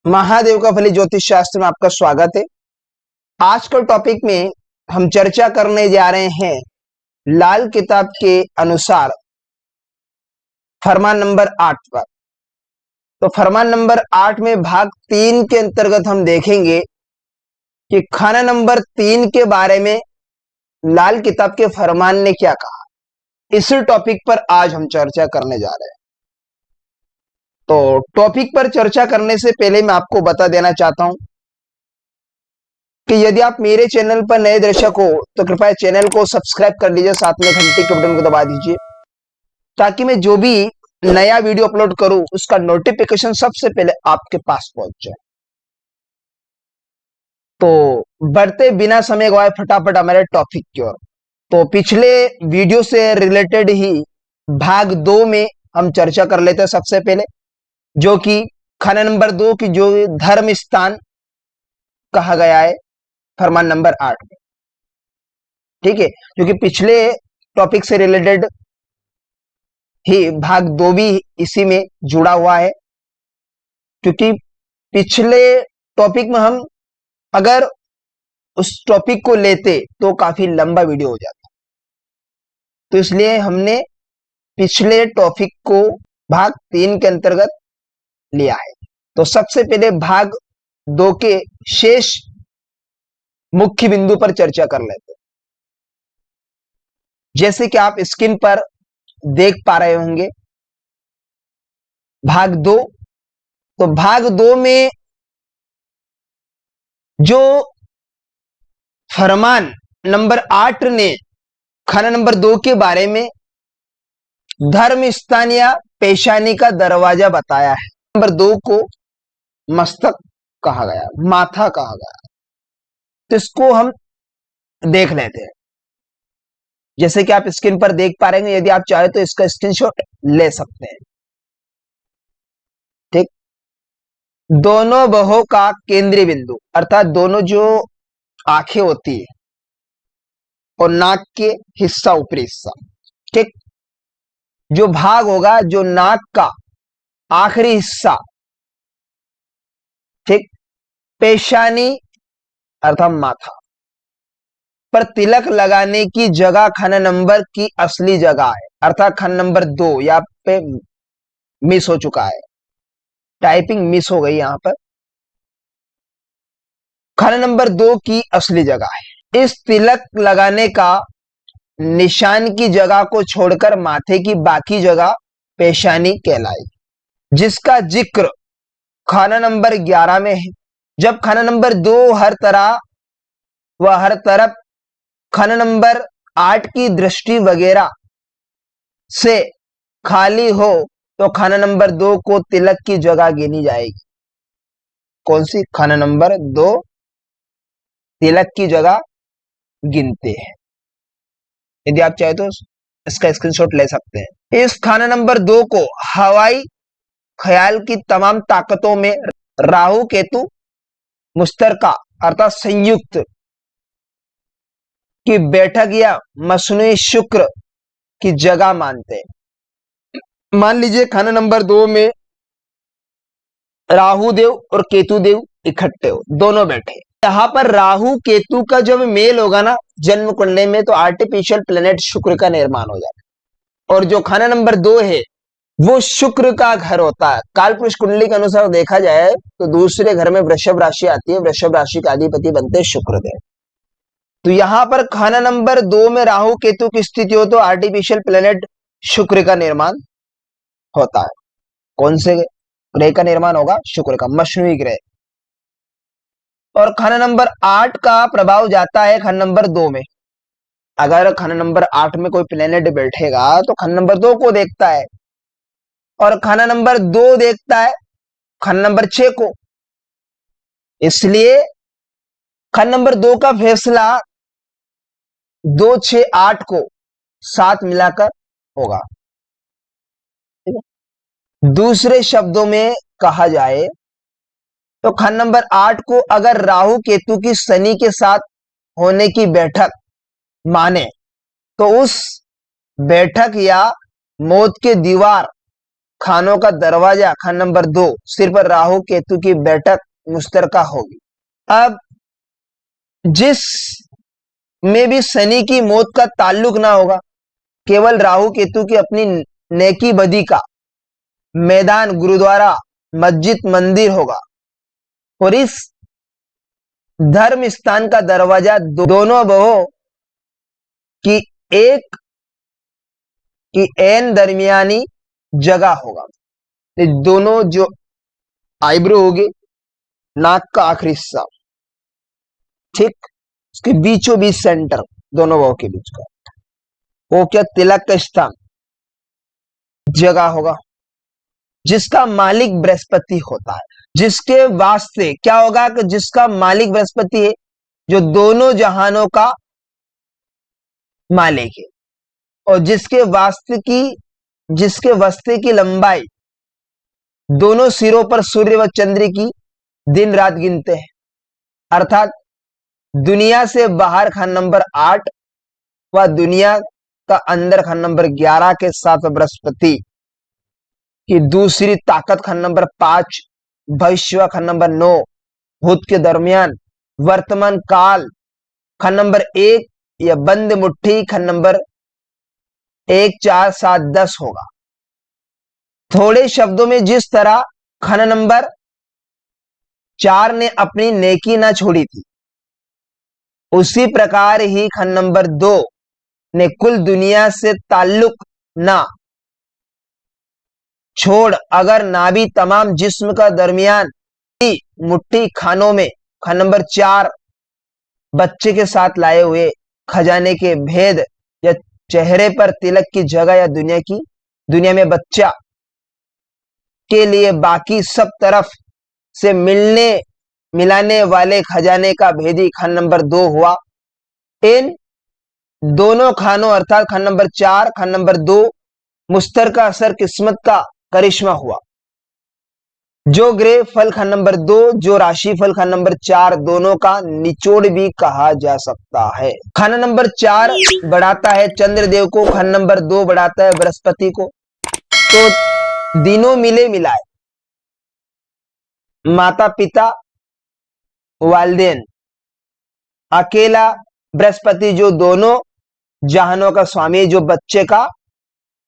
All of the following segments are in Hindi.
महादेव का फली ज्योतिष शास्त्र में आपका स्वागत है। आज के टॉपिक में हम चर्चा करने जा रहे हैं लाल किताब के अनुसार फरमान नंबर 8 पर। तो फरमान नंबर 8 में भाग 3 के अंतर्गत हम देखेंगे कि खाना नंबर 3 के बारे में लाल किताब के फरमान ने क्या कहा। इसी टॉपिक पर आज हम चर्चा करने जा रहे हैं। तो टॉपिक पर चर्चा करने से पहले मैं आपको बता देना चाहता हूं कि यदि आप मेरे चैनल पर नए दर्शक हो तो कृपया चैनल को सब्सक्राइब कर लीजिए, साथ में घंटी के बटन को दबा दीजिए ताकि मैं जो भी नया वीडियो अपलोड करूं उसका नोटिफिकेशन सबसे पहले आपके पास पहुंच जाए। तो बढ़ते बिना समय गवाए फटाफट हमारे टॉपिक की ओर। तो पिछले वीडियो से रिलेटेड ही भाग 2 में हम चर्चा कर लेते हैं। सबसे पहले जो कि खाना नंबर 2 की जो धर्म स्थान कहा गया है फरमान नंबर 8 में, ठीक है, क्योंकि पिछले टॉपिक से रिलेटेड ही भाग 2 भी इसी में जुड़ा हुआ है। क्योंकि पिछले टॉपिक में हम अगर उस टॉपिक को लेते तो काफी लंबा वीडियो हो जाता, तो इसलिए हमने पिछले टॉपिक को भाग 3 के अंतर्गत लिया है। तो सबसे पहले भाग 2 के शेष मुख्य बिंदु पर चर्चा कर लेते हैं। जैसे कि आप स्क्रीन पर देख पा रहे होंगे भाग 2। तो भाग 2 में जो फरमान नंबर 8 ने खाना नंबर 2 के बारे में धर्म स्थान या पेशानी का दरवाजा बताया है। नंबर 2 को मस्तक कहा गया, माथा कहा गया। तो इसको हम देख लेते हैं। जैसे कि आप स्क्रीन पर देख पा रहे हैं, यदि आप चाहे तो इसका स्क्रीनशॉट ले सकते हैं। ठीक, दोनों बाहों का केंद्रीय बिंदु अर्थात दोनों जो आंखें होती है और नाक के हिस्सा, ऊपरी हिस्सा, ठीक, जो भाग होगा जो नाक का आखिरी हिस्सा, ठीक, पेशानी अर्थात माथा पर तिलक लगाने की जगह खाना नंबर की असली जगह है। अर्थात खाना नंबर 2 यहाँ पे मिस हो चुका है, टाइपिंग मिस हो गई यहां पर। खाना नंबर 2 की असली जगह है। इस तिलक लगाने का निशान की जगह को छोड़कर माथे की बाकी जगह पेशानी कहलाएगी, जिसका जिक्र खाना नंबर 11 में है। जब खाना नंबर 2 हर तरह व हर तरफ खाना नंबर 8 की दृष्टि वगैरह से खाली हो तो खाना नंबर 2 को तिलक की जगह गिनी जाएगी। कौन सी? खाना नंबर 2 तिलक की जगह गिनते हैं। यदि आप चाहे तो इसका स्क्रीनशॉट ले सकते हैं। इस खाना नंबर 2 को हवाई ख्याल की तमाम ताकतों में राहु केतु मुश्तरका अर्थात संयुक्त की बैठक या मसनूई शुक्र की जगह मानते हैं। मान लीजिए खाना नंबर 2 में राहु देव और केतु देव इकट्ठे हो, दोनों बैठे। यहां पर राहु केतु का जब मेल होगा ना जन्म कुंडली में, तो आर्टिफिशियल प्लेनेट शुक्र का निर्माण हो जाएगा। और जो खाना नंबर 2 है वो शुक्र का घर होता है। कालपुरुष कुंडली के अनुसार देखा जाए तो दूसरे घर में वृषभ राशि आती है, वृषभ राशि का अधिपति बनते हैं शुक्रदेव। तो यहां पर खाना नंबर 2 में राहु केतु की स्थिति हो तो आर्टिफिशियल प्लेनेट शुक्र का निर्माण होता है। कौन से ग्रह का निर्माण होगा? शुक्र का, मशनवी ग्रह। और खाना नंबर 8 का प्रभाव जाता है खाना नंबर 2 में। अगर खाना नंबर 8 में कोई प्लेनेट बैठेगा तो खाना नंबर 2 को देखता है, और खाना नंबर 2 देखता है खाना नंबर 6 को। इसलिए खाना नंबर 2 का फैसला 2, 6, 8 को साथ मिलाकर होगा। दूसरे शब्दों में कहा जाए तो खाना नंबर 8 को अगर राहु केतु की शनि के साथ होने की बैठक माने तो उस बैठक या मौत के दीवार खानों का दरवाजा खाना नंबर 2 सिर पर राहु केतु की बैठक मुश्तरका होगी। अब जिस में भी शनि की मौत का ताल्लुक ना होगा, केवल राहु केतु की अपनी नेकी बदी का मैदान गुरुद्वारा मस्जिद मंदिर होगा। और इस धर्म स्थान का दरवाजा दोनों बहों की एक की एन दरमियानी जगह होगा। ये दोनों जो आईब्रो होगी, नाक का आखिरी हिस्सा, ठीक, उसके बीचों बीच सेंटर, दोनों बहों के बीच का वो क्या तिलक का स्थान जगह होगा, जिसका मालिक बृहस्पति होता है। जिसके वास्ते क्या होगा कि जिसका मालिक बृहस्पति है, जो दोनों जहानों का मालिक है, और जिसके वस्ते की लंबाई दोनों सिरों पर सूर्य व चंद्र की दिन रात गिनते हैं। अर्थात दुनिया से बाहर खाना नंबर 8 व दुनिया का अंदर खाना नंबर 11 के साथ बृहस्पति की दूसरी ताकत खाना नंबर 5, भविष्य खाना नंबर 9, भूत के दरमियान वर्तमान काल खाना नंबर 1 या बंद मुट्ठी खाना नंबर 1, 4, 7, 10 होगा। थोड़े शब्दों में जिस तरह खाना नंबर 4 ने अपनी नेकी ना छोड़ी थी, उसी प्रकार ही खाना नंबर 2 ने कुल दुनिया से ताल्लुक ना छोड़ अगर नाभि तमाम जिस्म का दरमियान मुट्ठी खानों में खाना नंबर 4 बच्चे के साथ लाए हुए खजाने के भेद या चेहरे पर तिलक की जगह या दुनिया में बच्चा के लिए बाकी सब तरफ से मिलाने वाले खजाने का भेदी खाना नंबर 2 हुआ। इन दोनों खानों अर्थात खाना नंबर 4 खाना नंबर 2 मुश्तर का असर किस्मत का करिश्मा हुआ। जो ग्रह फल खाना नंबर 2 जो राशि फल खाना नंबर 4 दोनों का निचोड़ भी कहा जा सकता है। खाना नंबर 4 बढ़ाता है चंद्रदेव को, खाना नंबर 2 बढ़ाता है बृहस्पति को। तो दिनों मिले मिलाए माता पिता वालदेन अकेला बृहस्पति जो दोनों जहानों का स्वामी, जो बच्चे का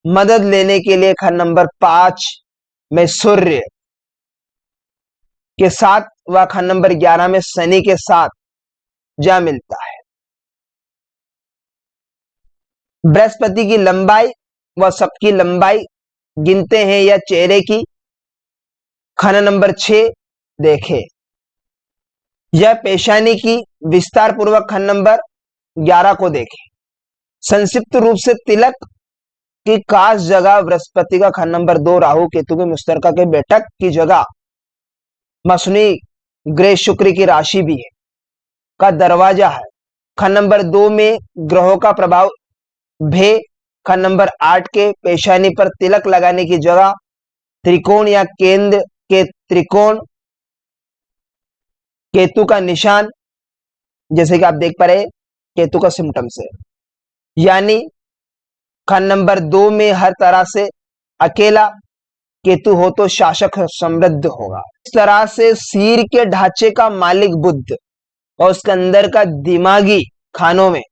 मदद लेने के लिए खाना नंबर 5 में सूर्य के साथ व खाना नंबर 11 में शनि के साथ जा मिलता है। बृहस्पति की लंबाई व सबकी लंबाई गिनते हैं या चेहरे की खाना नंबर 6 देखें, यह पेशानी की विस्तार पूर्वक खाना नंबर 11 को देखें। संक्षिप्त रूप से तिलक की खास जगह बृहस्पति का खाना नंबर 2 राहु केतु के मुश्तरका के बैठक की जगह मसनी ग्रह शुक्र की राशि भी है का दरवाजा है। खाना नंबर 2 में ग्रहों का प्रभाव भे खाना नंबर 8 के पेशानी पर तिलक लगाने की जगह त्रिकोण या केंद्र के त्रिकोण केतु का निशान, जैसे कि आप देख पा रहे केतु का सिम्टम्स है, यानी खाना नंबर 2 में हर तरह से अकेला केतु हो तो शासक समृद्ध होगा। इस तरह से सिर के ढांचे का मालिक बुध और उसके अंदर का दिमागी खानों में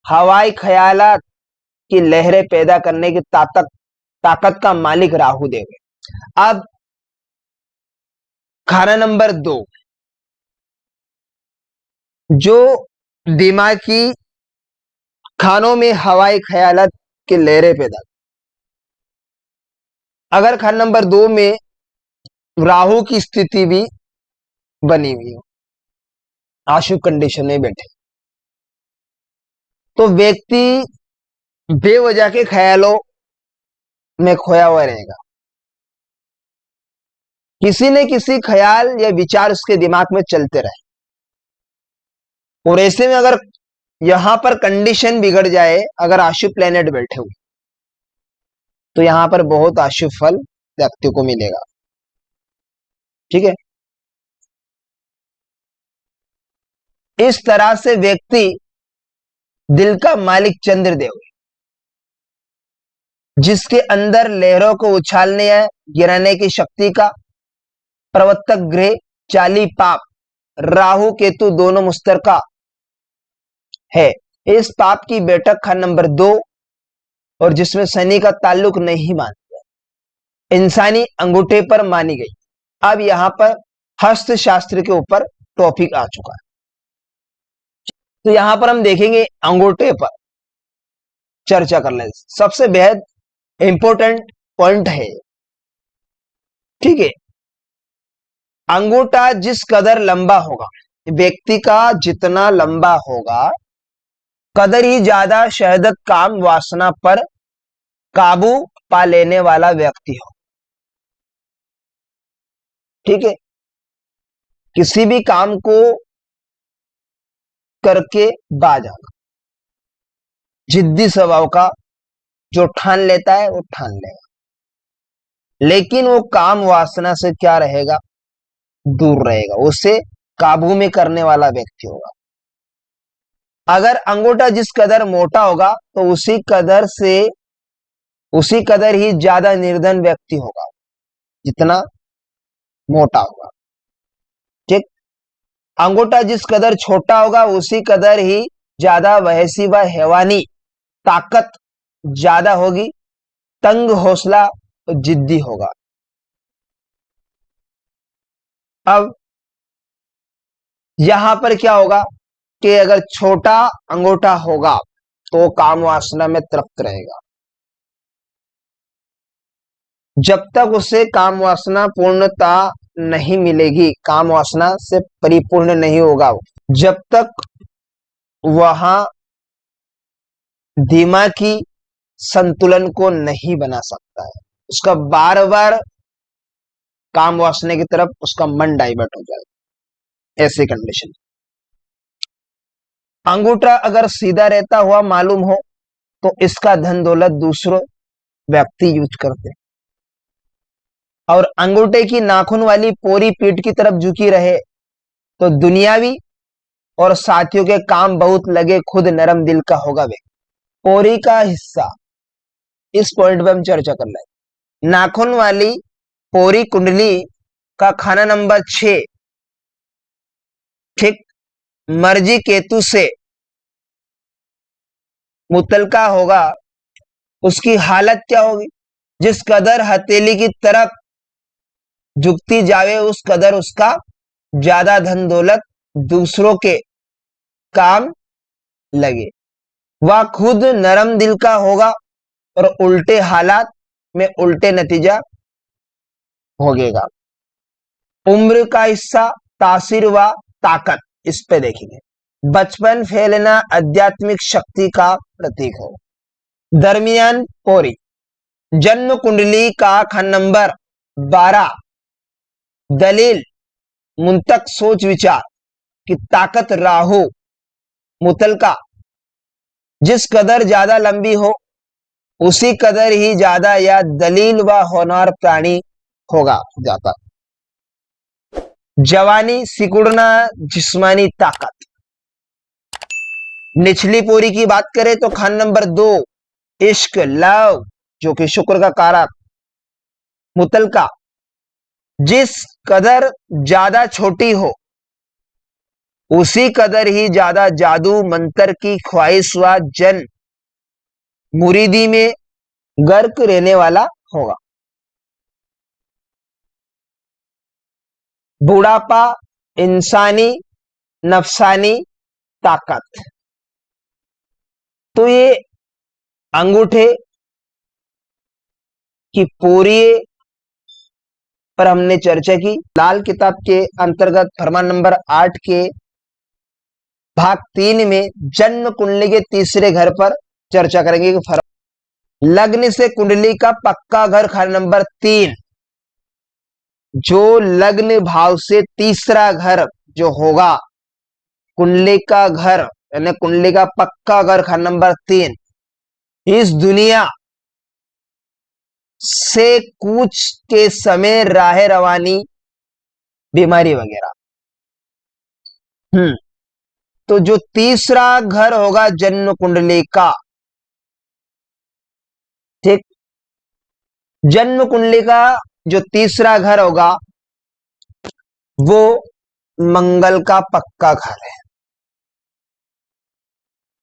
हवाई ख्यालात की लहरें पैदा करने की ताकत का मालिक राहु देव है। अब खाना नंबर 2 जो दिमागी खानों में हवाई ख्यालात की लहरें पैदा, अगर खाना नंबर 2 में राहु की स्थिति भी बनी हुई हो, आशुभ कंडीशन में बैठे, तो व्यक्ति बेवजह के ख्यालों में खोया हुआ रहेगा। किसी न किसी ख्याल या विचार उसके दिमाग में चलते रहे, और ऐसे में अगर यहां पर कंडीशन बिगड़ जाए, अगर अशुभ प्लेनेट बैठे हुए, तो यहां पर बहुत अशुभ फल व्यक्ति को मिलेगा। ठीक है, इस तरह से व्यक्ति दिल का मालिक चंद्रदेव है, जिसके अंदर लहरों को उछालने या गिराने की शक्ति का प्रवर्तक ग्रह चाली पाप राहु केतु दोनों मुश्तरका है। इस पाप की बैठक खंड नंबर 2 और जिसमें शनि का ताल्लुक नहीं मानते इंसानी अंगूठे पर मानी गई। अब यहां पर हस्तशास्त्र के ऊपर टॉपिक आ चुका है। तो यहां पर हम देखेंगे अंगूठे पर चर्चा कर ले। सबसे बेहद इंपॉर्टेंट पॉइंट है, ठीक है। अंगूठा जिस कदर लंबा होगा, व्यक्ति का जितना लंबा होगा कदर ही ज्यादा शहदत काम वासना पर काबू पा लेने वाला व्यक्ति हो, ठीक है। किसी भी काम को करके बाज आना, जिद्दी स्वभाव का जो ठान लेता है वो ठान लेगा, लेकिन वो काम वासना से क्या रहेगा, दूर रहेगा, उसे काबू में करने वाला व्यक्ति होगा। अगर अंगूठा जिस कदर मोटा होगा तो उसी कदर ही ज्यादा निर्धन व्यक्ति होगा, जितना मोटा होगा, ठीक। अंगूठा जिस कदर छोटा होगा उसी कदर ही ज्यादा वहसी व हैवानी ताकत ज्यादा होगी, तंग हौसला तो जिद्दी होगा। अब यहां पर क्या होगा कि अगर छोटा अंगूठा होगा तो काम वासना में तृप्त रहेगा, जब तक उसे काम वासना पूर्णता नहीं मिलेगी, काम वासना से परिपूर्ण नहीं होगा, जब तक वहां दिमागी संतुलन को नहीं बना सकता है, उसका बार बार काम वासना की तरफ उसका मन डाइवर्ट हो जाएगा। ऐसी कंडीशन, अंगूठा अगर सीधा रहता हुआ मालूम हो तो इसका धन दौलत दूसरों व्यक्ति यूज करते, और अंगूठे की नाखून वाली पोरी पीठ की तरफ झुकी रहे तो दुनियावी और साथियों के काम बहुत लगे, खुद नरम दिल का होगा वे। पोरी का हिस्सा, इस पॉइंट पे हम चर्चा कर रहे हैं। नाखून वाली पोरी कुंडली का खाना नंबर 6, ठीक, मर्जी केतु से मुतलका होगा, उसकी हालत क्या होगी, जिस कदर हथेली की तरफ झुकती जावे उस कदर उसका ज्यादा धन दौलत दूसरों के काम लगे, वह खुद नरम दिल का होगा और उल्टे हालात में उल्टे नतीजा भोगेगा। उम्र का हिस्सा तासीर व ताकत, इस पे देखेंगे। बचपन फैलना आध्यात्मिक शक्ति का प्रतीक हो। दरमियान पोरी जन्म कुंडली का खंड नंबर 12, दलील मुंतक सोच विचार की ताकत राहु मुतलका जिस कदर ज्यादा लंबी हो उसी कदर ही ज्यादा या दलील व होनहार प्राणी होगा जाता। जवानी सिकुड़ना जिस्मानी ताकत। निचली पोरी की बात करें तो खंड नंबर 2 इश्क लव जो कि शुक्र का कारक मुतलका जिस कदर ज्यादा छोटी हो उसी कदर ही ज्यादा जादू मंत्र की ख्वाहिश व जन मुरीदी में गर्क रहने वाला होगा। बुढ़ापा इंसानी नफसानी ताकत। तो ये अंगूठे की पोरी पर हमने चर्चा की। लाल किताब के अंतर्गत फरमान नंबर 8 के भाग 3 में जन्म कुंडली के तीसरे घर पर चर्चा करेंगे कि लग्न से कुंडली का पक्का घर खंड नंबर 3, जो लग्न भाव से तीसरा घर जो होगा कुंडली का घर यानी कुंडली का पक्का घर खंड नंबर 3, इस दुनिया से कूच के समय राह रवानी बीमारी वगैरह। तो जो तीसरा घर होगा जन्म कुंडली का, ठीक, जन्म कुंडली का जो तीसरा घर होगा वो मंगल का पक्का घर है।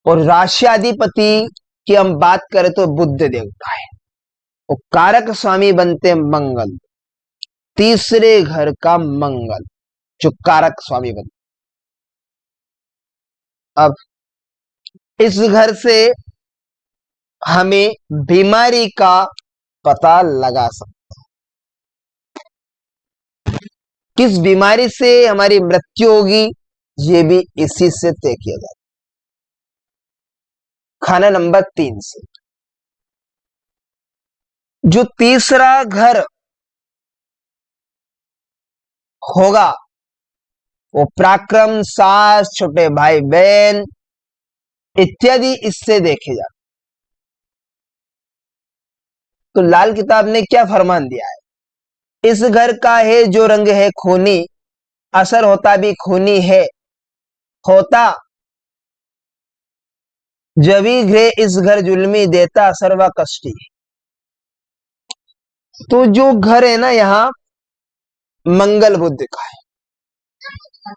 और राशियाधिपति की हम बात करें तो बुध देवता है, वो कारक स्वामी बनते मंगल, तीसरे घर का मंगल जो कारक स्वामी बनते। अब इस घर से हमें बीमारी का पता लगा सकते, किस बीमारी से हमारी मृत्यु होगी ये भी इसी से तय किया जाता। खाना नंबर 3 से जो तीसरा घर होगा वो पराक्रम, सास, छोटे भाई बहन इत्यादि इससे देखे जाते। तो लाल किताब ने क्या फरमान दिया है, इस घर का है जो रंग है खूनी, असर होता भी खूनी है, होता जभी ग्रह इस घर जुल्मी, देता असर व कष्टी। तो जो घर है ना यहाँ मंगल बुध का है,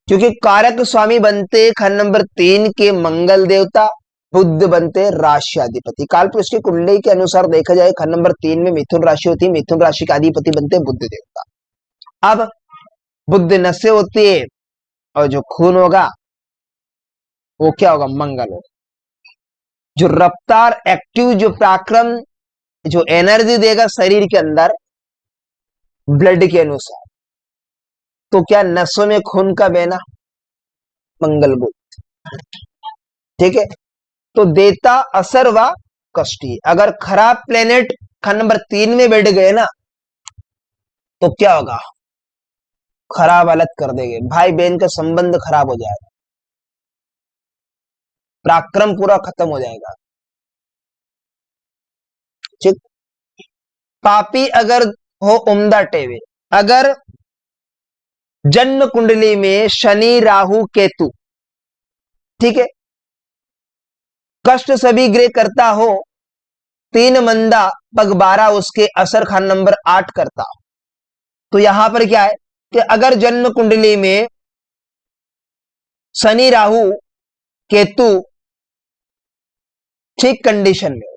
क्योंकि कारक स्वामी बनते खंड नंबर 3 के मंगल देवता, बुध बनते राशियाधिपति। कालपुरुष की कुंडली के अनुसार देखा जाए खंड नंबर 3 में मिथुन राशि होती है, मिथुन राशि का अधिपति बनते बुध देवता। अब बुध नशे होती है और जो खून होगा वो क्या होगा, मंगल होगा। जो रफ्तार, एक्टिव, जो पराक्रम, जो एनर्जी देगा शरीर के अंदर ब्लड के अनुसार, तो क्या नसों में खून का बहना, मंगल बुध, ठीक है। तो देता असर व कष्टी। अगर खराब प्लेनेट खंड नंबर 3 में बैठ गए ना तो क्या होगा, खराब हालत कर देंगे, भाई बहन का संबंध खराब हो जाएगा, पराक्रम पूरा खत्म हो जाएगा, ठीक। पापी अगर हो उम्दा टेवे, अगर जन्म कुंडली में शनि, राहु, केतु, ठीक है, कष्ट सभी ग्रह करता हो, 3 मंदा पग 12 उसके असर खान नंबर 8 करता हो। तो यहां पर क्या है कि अगर जन्म कुंडली में शनि, राहु, केतु ठीक कंडीशन में,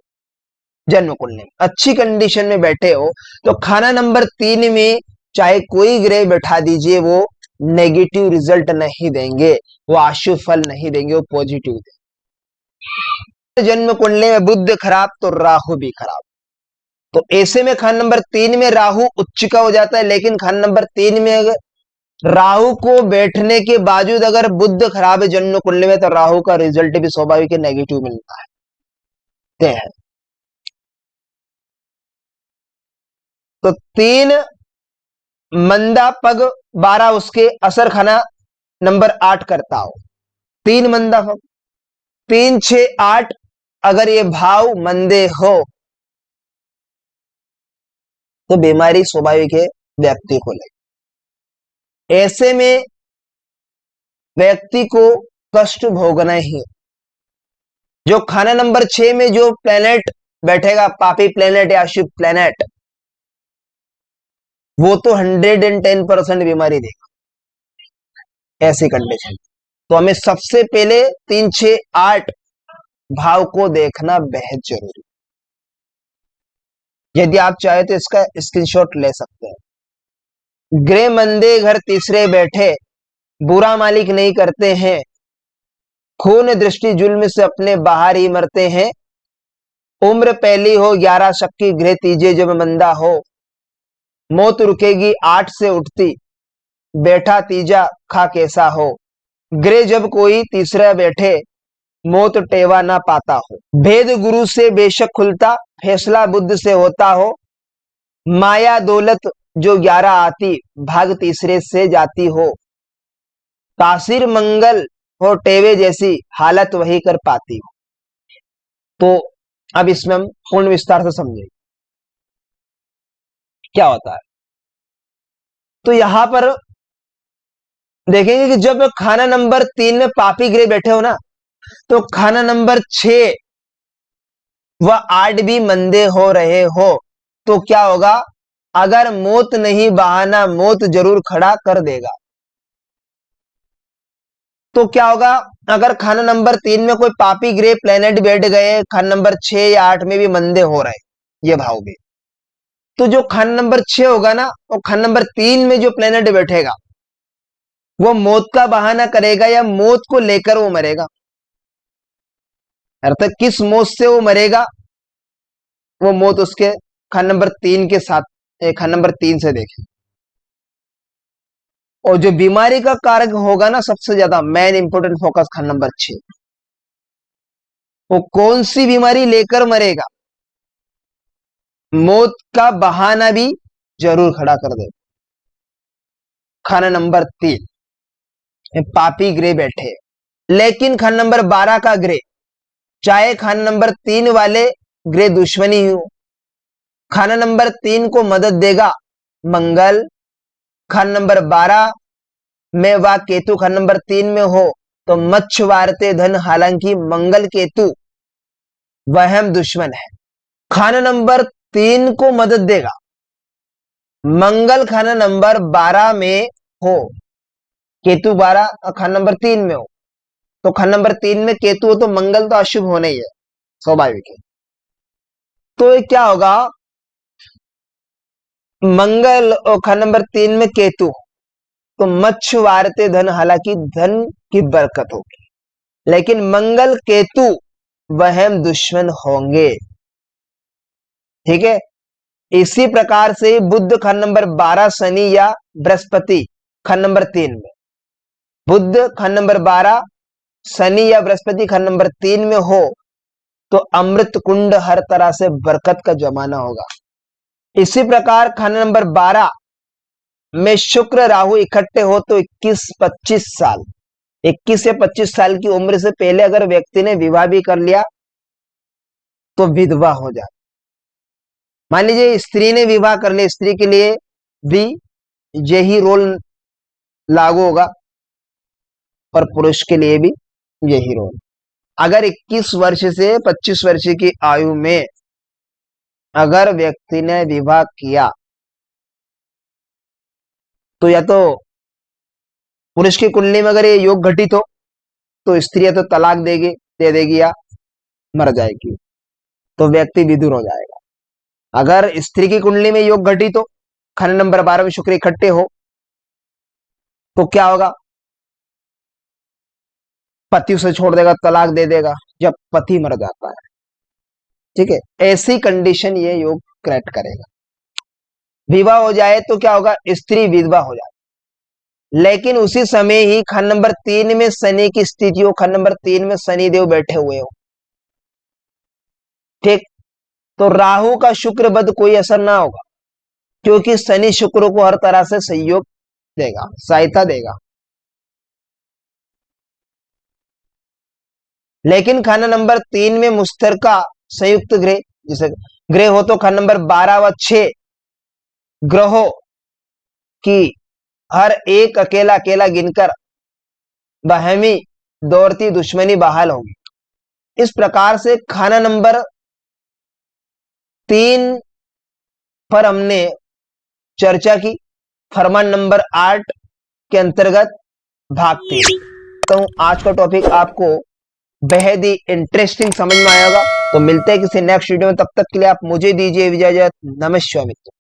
जन्म कुंडली में अच्छी कंडीशन में बैठे हो, तो खाना नंबर 3 में चाहे कोई ग्रह बैठा दीजिए वो नेगेटिव रिजल्ट नहीं देंगे, वो आशुभ फल नहीं देंगे, वो पॉजिटिव देंगे। जन्म कुंडली में बुध खराब तो राहु भी खराब, तो ऐसे में खान नंबर 3 में राहु उच्च का हो जाता है। लेकिन खान नंबर 3 में अगर राहु को बैठने के बावजूद अगर बुध खराब है जन्म कुंडली में, तो राहु का रिजल्ट भी स्वाभाविक नेगेटिव मिलता है। तो 3 मंदा पग 12 उसके असर खाना नंबर 8 करता हो, 3 मंदा पग, 3, 6, 8 अगर ये भाव मंदे हो तो बीमारी स्वाभाविक है व्यक्ति को लगे। ऐसे में व्यक्ति को कष्ट भोगना ही। जो खाना नंबर 6 में जो प्लेनेट बैठेगा, पापी प्लेनेट या अशुभ प्लेनेट, वो तो 110% बीमारी देगा ऐसी कंडीशन। तो हमें सबसे पहले 3, 6, 8 भाव को देखना बेहद जरूरी। यदि आप चाहे तो इसका स्क्रीनशॉट ले सकते हैं। ग्रह मंदे घर तीसरे बैठे, बुरा मालिक नहीं करते हैं, खून दृष्टि जुल्म से अपने बाहर ही मरते हैं, उम्र पहली हो 11 शक्की, ग्रह तीजे जब मंदा हो, मौत रुकेगी 8 से उठती, बैठा तीजा खा कैसा हो, ग्रह जब कोई तीसरा बैठे, मौत टेवा ना पाता हो, भेद गुरु से बेशक खुलता, फैसला बुद्ध से होता हो, माया दौलत जो 11 आती, भाग तीसरे से जाती हो, तासीर मंगल हो टेवे जैसी, हालत वही कर पाती हो। तो अब इसमें हम पूर्ण विस्तार से समझेंगे क्या होता है। तो यहां पर देखेंगे कि जब खाना नंबर 3 में पापी ग्रह बैठे हो ना, तो खाना नंबर 6 व 8 भी मंदे हो रहे हो, तो क्या होगा? अगर मौत नहीं बहाना, मौत जरूर खड़ा कर देगा। तो क्या होगा? अगर खाना नंबर 3 में कोई पापी ग्रे प्लेनेट बैठ गए, खाना नंबर 6 या 8 में भी मंदे हो रहे ये भाव भी, तो जो खाना नंबर 6 होगा ना, वो खाना नंबर 3 में जो प्लेनेट बैठेगा वो मौत का बहाना करेगा या मौत को लेकर वो मरेगा। अर्थात किस मौत से वो मरेगा, वो मौत उसके खाना नंबर 3 के साथ, खाना नंबर 3 से देखें। और जो बीमारी का कारक होगा ना सबसे ज्यादा मेन इंपोर्टेंट फोकस खाना नंबर 6, वो कौन सी बीमारी लेकर मरेगा, मौत का बहाना भी जरूर खड़ा कर दे। खाना नंबर 3 पापी ग्रे बैठे, लेकिन खाना नंबर 12 का ग्रे, चाहे खाना नंबर 3 वाले ग्रे दुश्मनी हो, खाना नंबर 3 को मदद देगा मंगल। खाना नंबर 12 में वह केतु खाना नंबर 3 में हो तो मच्छवारते धन, हालांकि मंगल केतु वहम दुश्मन है। खाना नंबर 3 को मदद देगा मंगल खाना नंबर 12 में हो, केतु 12 खाना नंबर 3 में हो, तो खाना नंबर 3 में केतु हो तो मंगल तो अशुभ होना ही है, स्वाभाविक है। तो ये क्या होगा? मंगल और खाना नंबर 3 में केतु तो मच्छवारते धन, हालांकि धन की बरकत होगी, लेकिन मंगल केतु वहम दुश्मन होंगे। ठीक है। इसी प्रकार से बुध खाना नंबर 12 शनि या बृहस्पति खाना नंबर 3 में, बुध खाना नंबर 12 शनि या बृहस्पति खाना नंबर 3 में हो तो अमृत कुंड, हर तरह से बरकत का जमाना होगा। इसी प्रकार खाना नंबर 12 में शुक्र राहु इकट्ठे हो तो 21-25 साल, 21 से 25 साल की उम्र से पहले अगर व्यक्ति ने विवाह भी कर लिया तो विधवा हो जाए। मान लीजिए स्त्री ने विवाह कर लिया, स्त्री के लिए भी यही रोल लागू होगा और पुरुष के लिए भी यही रोल। अगर 21 वर्ष से 25 वर्ष की आयु में अगर व्यक्ति ने विवाह किया तो या तो पुरुष की कुंडली में अगर ये योग घटित हो तो स्त्री तो तलाक दे देगी या मर जाएगी, तो व्यक्ति विधुर हो जाएगा। अगर स्त्री की कुंडली में योग घटित हो, खाना नंबर 12 में शुक्र इकट्ठे हो, तो क्या होगा? पति उसे छोड़ देगा, तलाक दे देगा जब पति मर जाता है। ठीक है, ऐसी कंडीशन ये योग क्रिएट करेगा। विवाह हो जाए तो क्या होगा? स्त्री विधवा हो जाए, लेकिन उसी समय ही खाना नंबर 3 में शनि की स्थिति हो, खाना नंबर 3 में शनि देव बैठे हुए हो। ठीक, तो राहु का शुक्र बद कोई असर ना होगा, क्योंकि शनि शुक्र को हर तरह से सहयोग देगा, सहायता देगा। लेकिन खाना नंबर 3 में मुश्तरका संयुक्त ग्रह, जैसे ग्रह हो तो खाना नंबर 12 व 6 ग्रहों की हर एक अकेला अकेला गिनकर बहमी दौड़ती दुश्मनी बहाल होगी। इस प्रकार से खाना नंबर 3 पर हमने चर्चा की, फरमान नंबर 8 के अंतर्गत भाग 3। तो आज का टॉपिक आपको बेहद ही इंटरेस्टिंग समझ में आएगा। तो मिलते हैं किसी नेक्स्ट वीडियो में, तब तक के लिए आप मुझे दीजिए इजाजत। नमस्कार मित्रों।